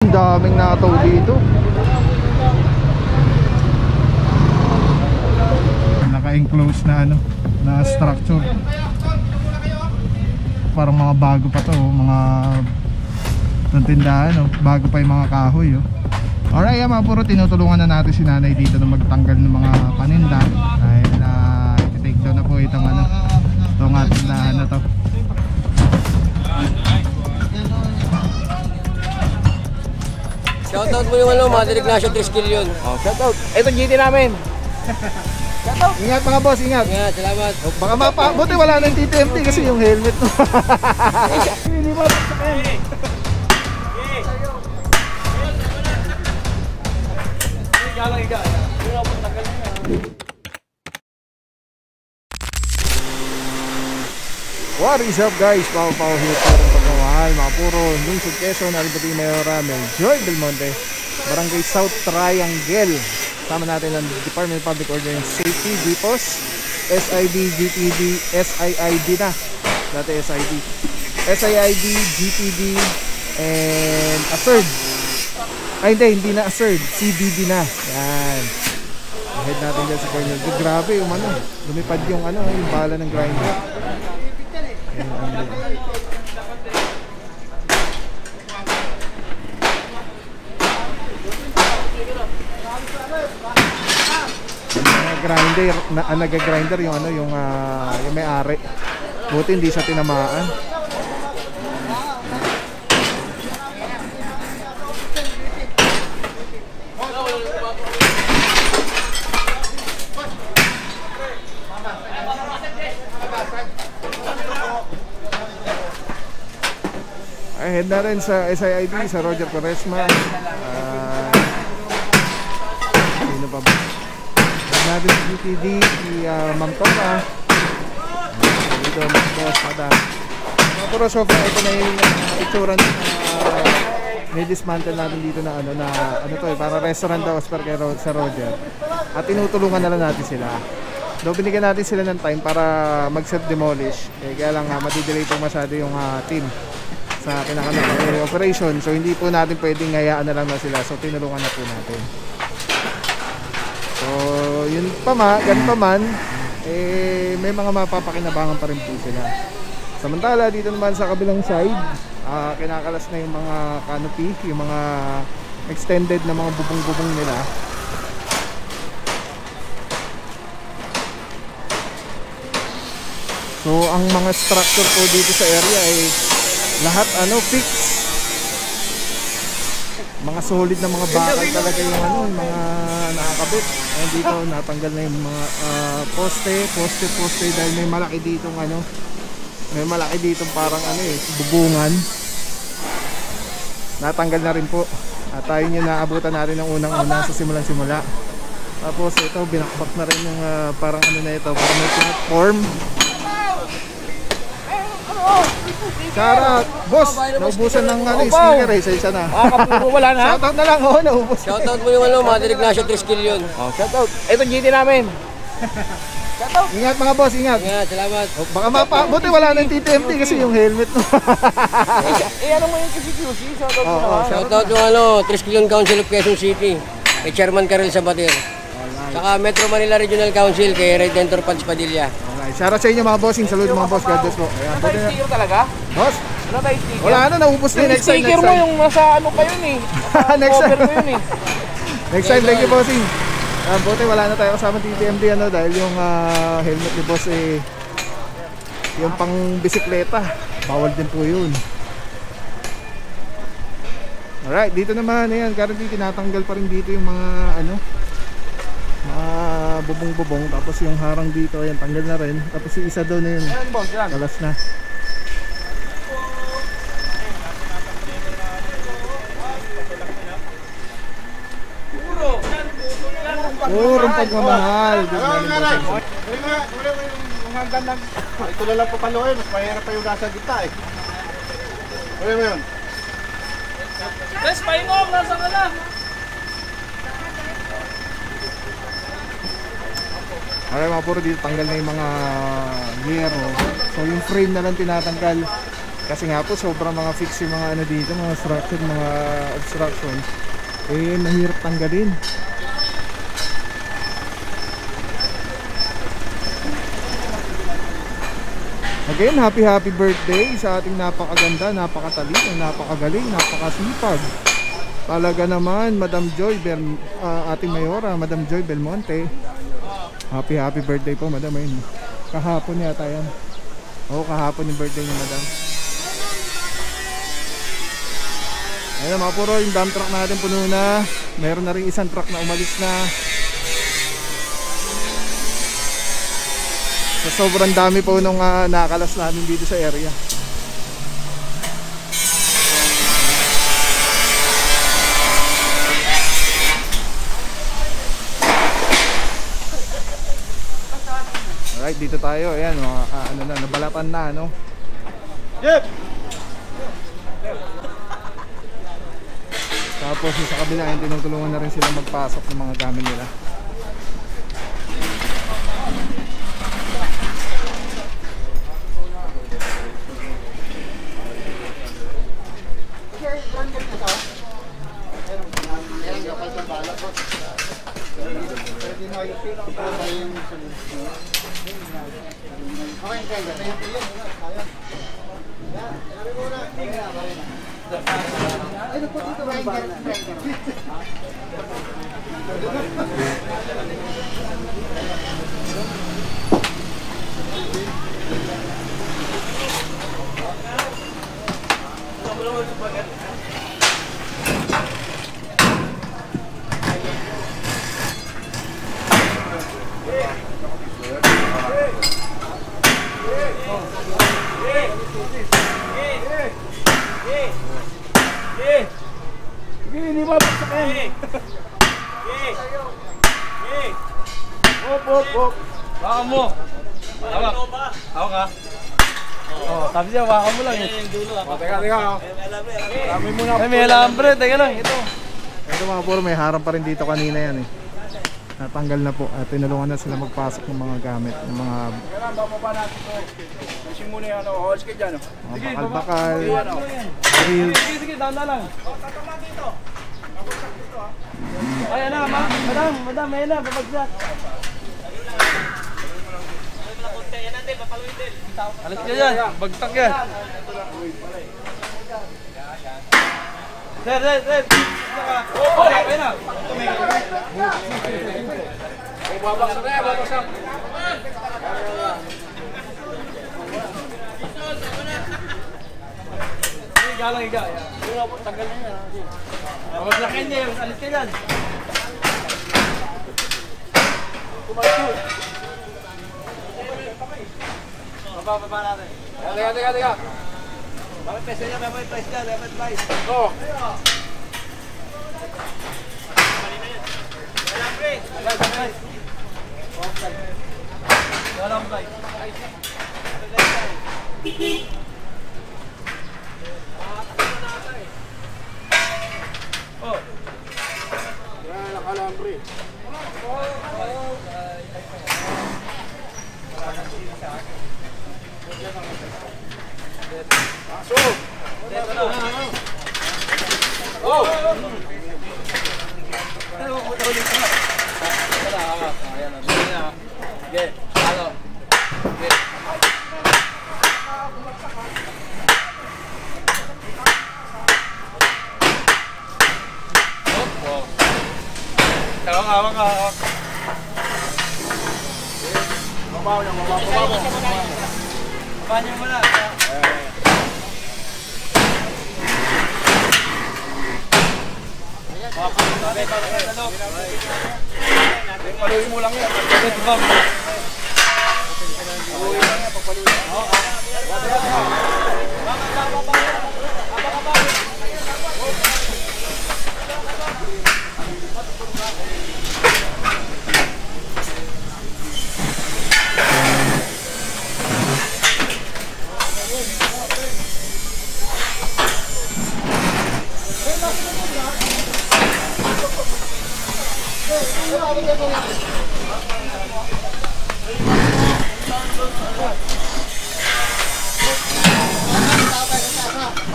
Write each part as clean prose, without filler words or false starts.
Ang daming nataw dito. Naka-enclose na ano, na structure. Parang mga bago pa to, mga tindahan, no? Bago pa yung mga kahoy, oh. Alright, mga puro, tinutulungan na natin si nanay dito na magtanggal ng mga paninda dahil i-take down na po itong ano, itong tindahan na to. Shoutout mo yung ano, Mother Ignacio Triskelion. Oh, shoutout. Ito GT namin. Shoutout. Ingat mga boss, ingat. Ingat, salamat. Baka buti wala nang TTMT kasi yung helmet mo. Hindi ba? What is up guys? Pao here po ng pagmamahal, mga puro Lungsod Quezon, Alberti Mayora, Meljoy Del Monte, Barangay South Triangle. Sama natin ang Department of Public Order and Safety, DPOS, SID, GTD, SIID na, dati SID, SIID, GTD, and ASERD. Ay hindi na ASERD, CBD na. Yan. Head natin dyan sa Colonel. Grabe yung ano, lumipad yung ano, yung bala ng grinder. Grinder, nag-grinder yung ano, yung may-ari. Buti hindi siya tinamaan. Head na rin sa SIID, sa Roger Quaresma. Sino pa ba? Head natin sa GTD, si Ma'am Tora. Dito, Ma'am Boss, Madam. Pero so far, ito na yung itsura na may dismantle natin dito na ano to eh, para restaurant daw kay sa Roger. At tinutulungan na lang natin sila. Do binigyan natin sila ng time para mag-self-demolish. Kaya lang madidelay po masyado yung team sa kinakailangan operation, so hindi po natin pwedeng hayaan na lang na sila, so tinulungan na po natin. So yun pa ganito man may mga mapapakinabangan pa rin po sila. Samantala dito naman sa kabilang side, kinakalas na yung mga canopy, yung mga extended na mga bubong-bubong nila. So ang mga structure po dito sa area ay lahat fix. Mga solid na mga bakal talaga yung yung mga nakakabit. Ayun dito natanggal na yung mga poste dahil may malaki ditong may malaki ditong parang bubungan. Natanggal na rin po. At tayo yung naabutan natin ng unang-una sa simulang-simula. Tapos ito binakbak na rin yung parang na ito, parang may platform. Shoutout, boss! Naubusan ng speaker isa na. Kapuro wala na? Shoutout na lang, naubos. Shoutout mo yung Mother Ignacio Triskelion. Shoutout. Ito GT namin. Shoutout. Ingat mga boss, ingat. Ingat, salamat. Baka buti wala nang TTMT kasi yung helmet mo. Ano mo yung QC? Shoutout mo naman. Shoutout yung Triskelion Council of Quezon City. Kay Chairman Karel Sabater. Saka Metro Manila Regional Council kay Redentor Pans Padilla. Shoutout sa inyo mga bossing, salute mga boss, God bless po. Ayan, buti na. Sticker talaga? Boss? Ano tayo sticker? Wala naubos na next time. Sticker mo yung nasa pa yun eh. Next time. Cover mo yun eh. Next time, thank you bossing. Buti wala na tayo kasama TTMD dahil yung helmet ni boss yung pang bisikleta. Bawal din po yun. Alright, dito naman currently tinatanggal pa rin dito yung mga bubong-bubong, tapos yung harang dito ayan tanggal na rin, tapos yung isa doon na yun kalas na. Purong pagmamahal. Ito na lang po paluin, mas mahirap pa yung nasa gitna eh. Ano mo yun? Des, paingong, nasa ka na? Alright mga puro, dito tanggal na yung mga gear. So yung frame na lang tinatanggal. Kasi nga po sobrang mga fix yung mga ano dito, mga structure, mga obstruction. Eh mahirap tanggalin. Again, happy birthday sa ating napakaganda, napakatalino, napakagaling, napakasipag. Talaga naman, Madam Joy, ating mayora, Madam Joy Belmonte. Happy birthday po, Madam. Ayun. Kahapon yata yan. Oo, kahapon yung birthday ni Madam. Ayun mga puro, yung dump truck natin puno na. Meron na rin isang truck na umalis na. So, sobrang dami po nung nakalas namin dito sa area. Alright, dito tayo. Ayan, mga ano na, nabalatan na, no? Yep! Tapos sa kabila, tinutulungan na rin sila magpasok ng mga gamit nila. Baka mo. Hawak. Hawak ka. Oh, sabi siya, baka mo lang eh. Teka. Kami muna. May alambre, teka lang, ito. Ito mga puro, may harap pa rin dito kanina yan eh. Natanggal na po at tinulungan na sila magpasok ng mga gamit, ng mga bababa natin ito. Kasi muna yung hose ka dyan. mga bakal-bakal, grill. Sige, danda lang. Tatama dito. Ay, ano, madam, may na, babagsak. Alas ka yan, bagtak yan. Sir. Oh, okay na. Babaksak na yan, babaksak. Higa lang, higa. Tanggal na yan. Babaksakin niya, alis ka yan. Kumalit. Baba natin. Teka. Bakit price niya? May price dyan, may price. Oo. Walang price. Walang price. Oh. Yan, nakalambre. Pasok! Dito na! Oh! Ano ko ito ulit na? Wala, hawak. Ayan na. Dito na. Sige. Halo. Sige. Oh. Hawak. Mabaw niya, mabaw. Mabaw niya muna. Paluin mo lang yan. Paluin lang yan.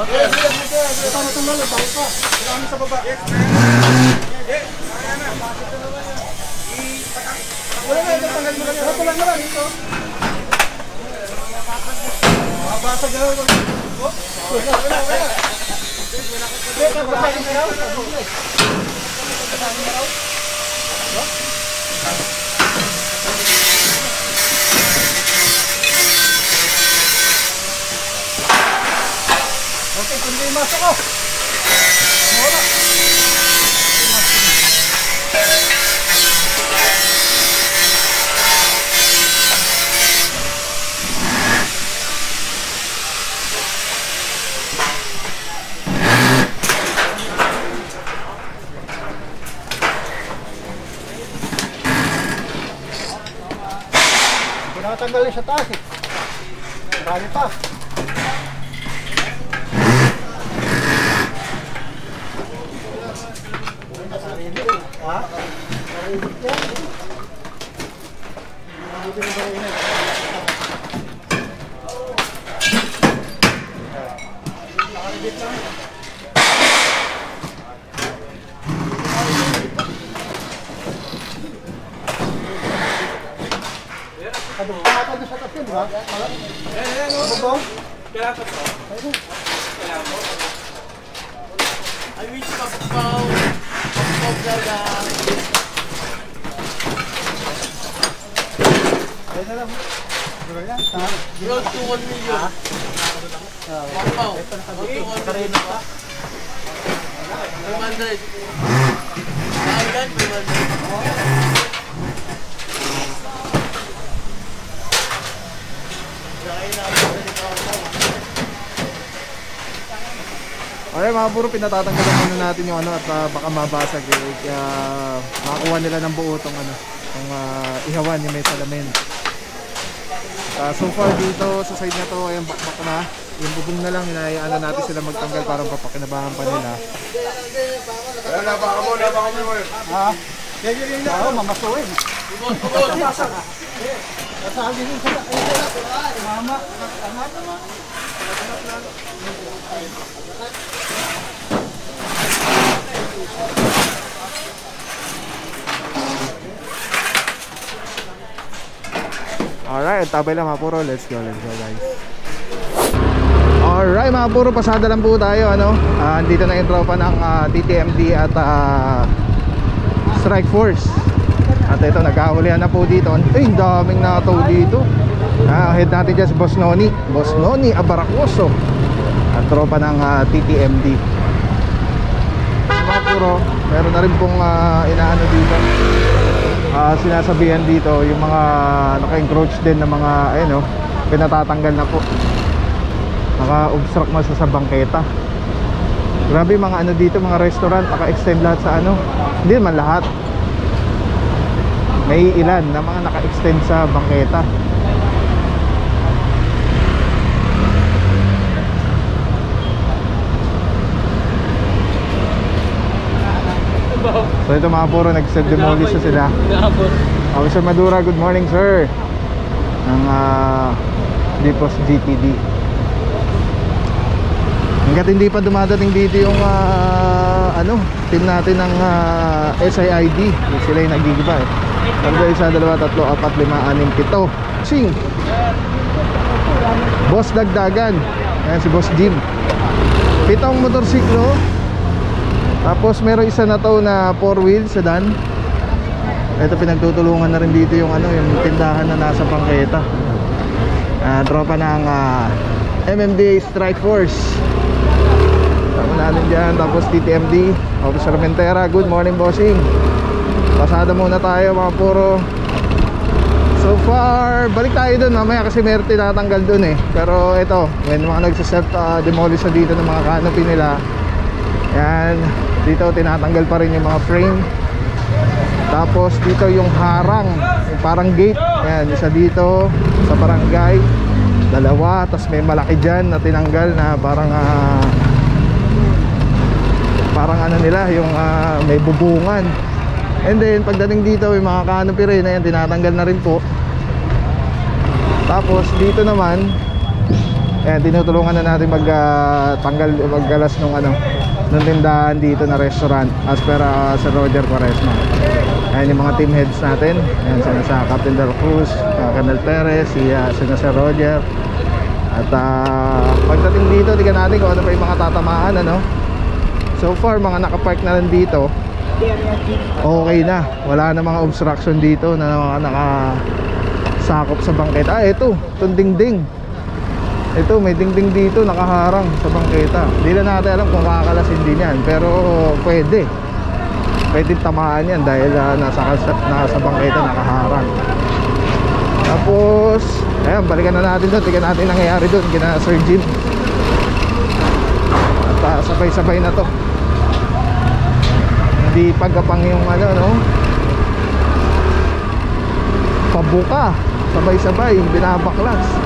Ito na tumalo, bago pa. Kailangan sa baba. Wala na, tanggal mo lang yan. Ito lang naman, ito. Mabasag na lang. Wala. Okay, kundi masok ko. Wala. Nakatanggal sa taas eh. Marami pa. Ha? Road to 1 million. Wow. 500. Okay mga puro, pinatatanggalan muna natin yung ano at baka mabasag eh. Kaya makakuha nila ng buo tong ano, tong ihawan yung may salamin. So far dito sa side na to, ayun, bakbak na. Yung bubong na lang, hinahayaan natin sila magtanggal para papakinabangan pa nila. Wala, baka mo. Ha? Yan na. Oo, mamasuin. Nasali din sila. Mama. Alright, tabay lang mga puro. Let's go guys. Alright mga puro, pasada lang po tayo ano. Dito na yung tropa ng TTMD at Strike Force. At ito, nagkahulihan na po dito. Ay, daming nataw dito. Head natin dyan si Boss Noni Abaracoso at tropa ng TTMD. Mga puro, meron na rin pong inaano dito, sinasabihan dito yung mga naka-encroach din na mga ayun o, pinatatanggal na po, naka-obstruct mo sa bangketa. Grabe mga ano dito, mga restaurant, naka-extend lahat sa ano, hindi naman lahat, may ilan na mga naka-extend sa bangketa. So ito mga puro, nag-demolish na sila. Officer Madura, good morning sir, ng Dipos GTD. Hanggat hindi pa dumadating dito yung team natin ng SIID, sila yung nagigiba eh. 1, 2, 3, 4, 5, 6, 7. Sing Boss Dagdagan, ayan si Boss Jim. 7 motorsiklo. Tapos meron isa na to na 4-wheel sedan. Ito, pinagtutulungan na rin dito yung yung tindahan na nasa bangketa. Tropa ng MMDA Strike Force. Tama natin dyan. Tapos TTMD, Officer Mentera, good morning bossing. Pasada muna tayo mga puro. So far, balik tayo dun mamaya kasi meron tinatanggal dun eh. Pero ito, may mga nagsiself demolish na dito ng mga canopy nila. Yan, dito tinatanggal pa rin yung mga frame. Tapos dito yung harang, yung parang gate. Yan, isa dito sa barangay, 2. Tapos may malaki dyan na tinanggal na parang ano nila, yung may bubungan. And then pagdating dito yung mga canopy rin, ayan, tinatanggal na rin po. Tapos dito naman Ayan, tinutulungan na natin maggalas nung nung tindahan dito na restaurant as per Sir Roger Quaresma. Ayan yung mga team heads natin. Ayan, sina sa Captain Del Cruz, Colonel Perez, sina Sir Roger. At pagdating dito, tingnan natin kung ano pa yung mga tatamaan, So far, mga nakapark na lang dito, okay na. Wala na mga obstruction dito na nakasakop sa bangketa. Ito, itong dingding. Ito, may dingding dito nakaharang sa bangketa. Hindi na natin alam kung kakalasin din yan, pero pwede tamaan yan dahil nasa bangketa nakaharang. Tapos ayan, balikan na natin doon. Tingnan natin nangyayari doon kina Sir Jim. At sabay-sabay na to. Hindi pagkapang yung pabuka. Sabay-sabay binabaklas.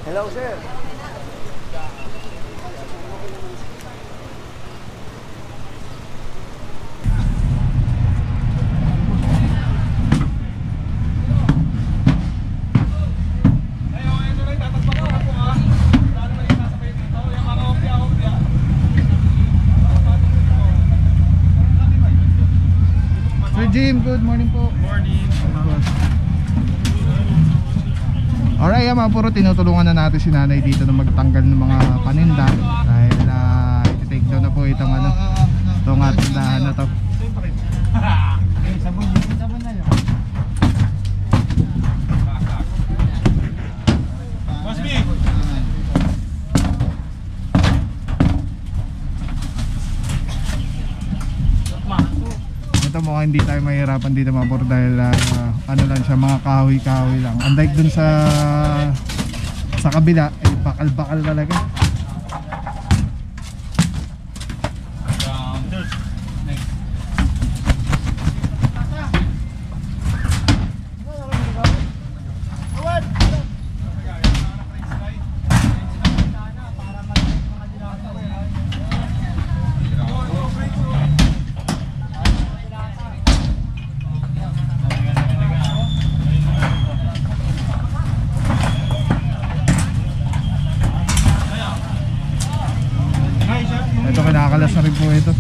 Hello, sir. Sir Jim, good morning po. Morning. Alright, mga puro, tinutulungan na natin si nanay dito na magtanggal ng mga paninda dahil iti-take down na po itong tindahan na to. Ito mukhang hindi tayo mahirapan dito mga puro dahil lang siya, mga kahoy-kahoy lang. Unlike dun sa kabila, bakal-bakal talaga. Ito, kinakalas na rin po ito.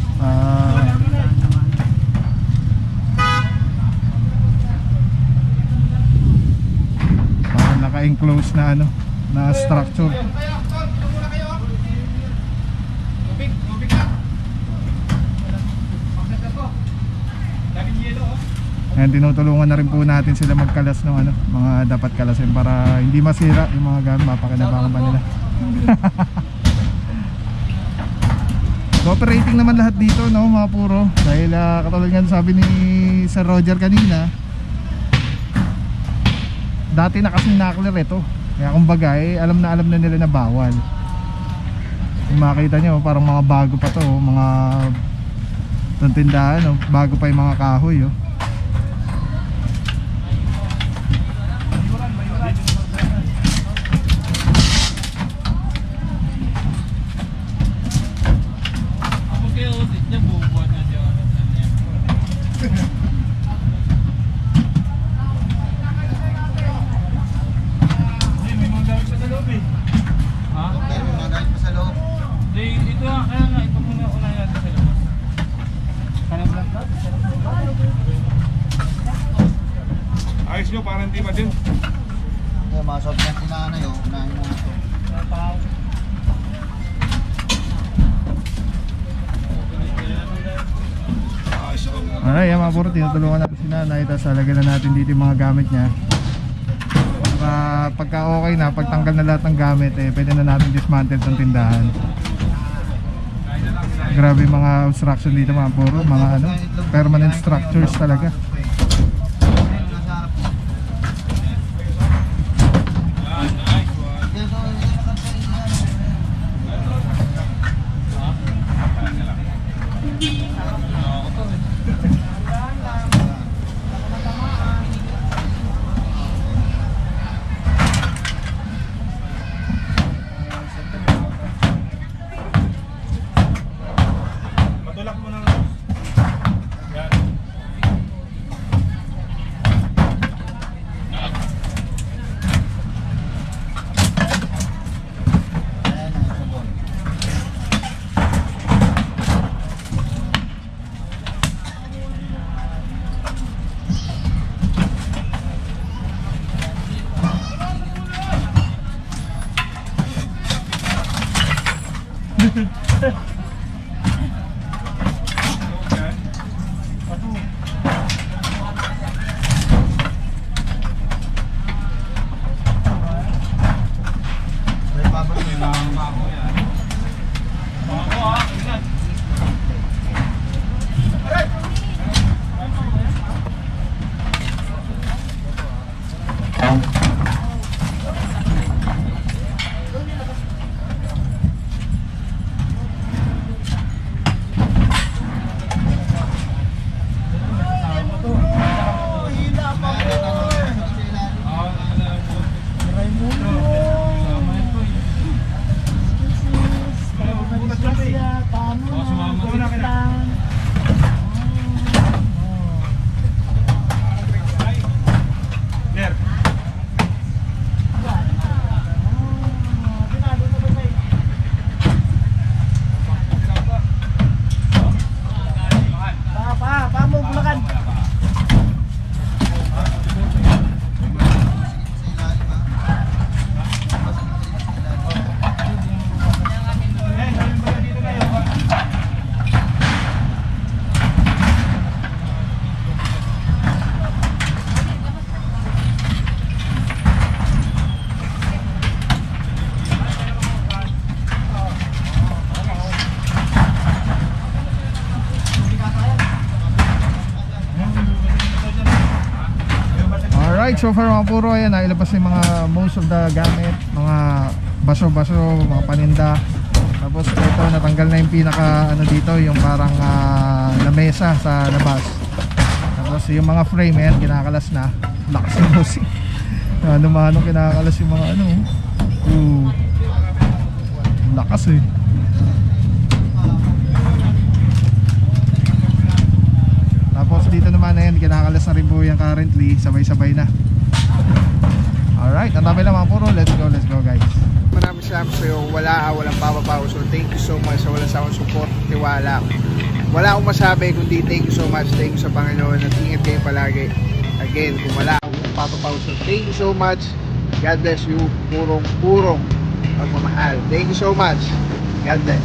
Parang naka-enclose na na structure. Ayan, tinutulungan na rin po natin sila magkalas ng mga dapat kalasin para hindi masira yung mga gamit, mapakinabangan pa nila. Cooperating naman lahat dito, mga puro. Dahil katulad nga sabi ni Sir Roger kanina, dati na kasing nakler ito. Kaya kumbaga alam na nila na bawal. Kung makita nyo, parang mga bago pa to, mga tindahan, bago pa yung mga kahoy. Ayos nyo, parang di ba din? Masok na sinanay, unahin mo ito. Alright, mga puro, tinutulungan natin si nanay. Tapos alagyan na natin dito yung mga gamit niya. Pagka okay na, pagtanggal na lahat ng gamit, pwede na natin dismantle ng tindahan. Grabe mga obstruction dito mga puro, mga permanent structures talaga. Alright, so far mga puro, ayan, nailabas yung mga most of the gamit, mga baso-baso, mga paninda. Tapos ito, natanggal na yung pinaka ano dito, yung parang lamesa sa labas. Tapos yung mga frame, ayan, kinakalas na. Lakas yung music. Ano-mano kinakalas yung mga ano. Lakas eh. Tapos dito naman na yan, kinakalas na rin po yan currently, sabay-sabay na. Alright, ang dami lang mga puro, let's go guys. Maraming salamat sa iyo, walang papapaw. So thank you so much sa walang sawang support, tiwala. Wala akong masabi kundi thank you so much, thank you sa Panginoon at ingat kayo palagi. Again, kung wala akong papapaw, so thank you so much. God bless you, purong pagmamahal. Thank you so much. God bless.